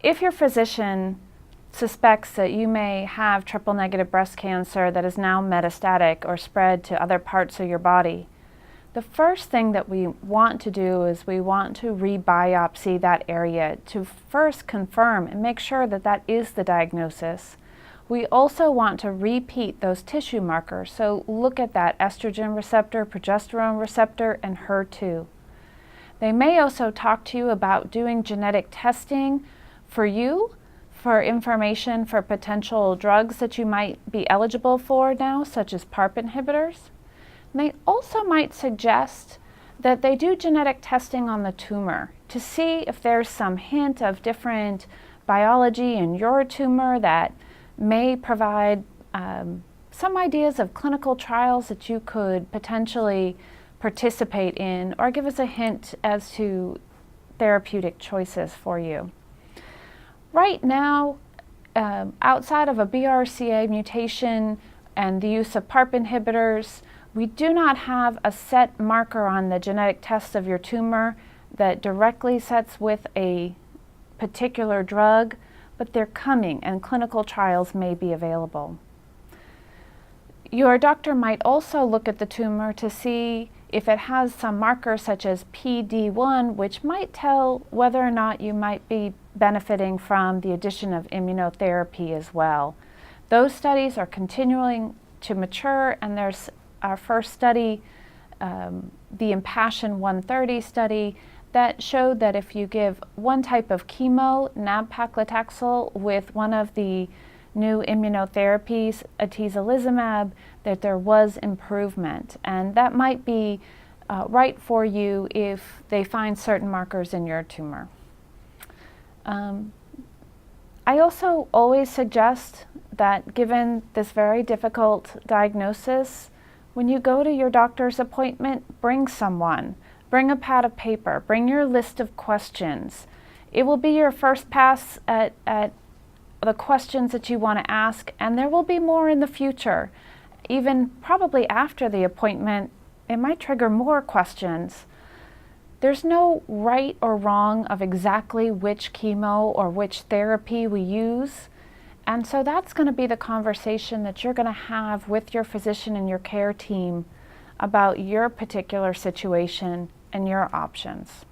if your physician suspects that you may have triple-negative breast cancer that is now metastatic or spread to other parts of your body, the first thing that we want to do is we want to rebiopsy that area to first confirm and make sure that that is the diagnosis. We also want to repeat those tissue markers, so look at that estrogen receptor, progesterone receptor, and HER2. They may also talk to you about doing genetic testing for you, for information for potential drugs that you might be eligible for now, such as PARP inhibitors. And they also might suggest that they do genetic testing on the tumor to see if there's some hint of different biology in your tumor that may provide some ideas of clinical trials that you could potentially participate in, or give us a hint as to therapeutic choices for you. Right now, outside of a BRCA mutation and the use of PARP inhibitors, we do not have a set marker on the genetic test of your tumor that directly sets with a particular drug, but they're coming and clinical trials may be available. Your doctor might also look at the tumor to see if it has some marker such as PD-1, which might tell whether or not you might be benefiting from the addition of immunotherapy as well. Those studies are continuing to mature, and there's our first study, the Impassion 130 study, that showed that if you give one type of chemo, nab-paclitaxel, with one of the new immunotherapies, atezolizumab, that there was improvement. And that might be right for you if they find certain markers in your tumor. I also always suggest that given this very difficult diagnosis, when you go to your doctor's appointment, bring someone. Bring a pad of paper. Bring your list of questions. It will be your first pass at the questions that you want to ask, and there will be more in the future. Even probably after the appointment, it might trigger more questions. There's no right or wrong of exactly which chemo or which therapy we use. And so that's going to be the conversation that you're going to have with your physician and your care team about your particular situation and your options.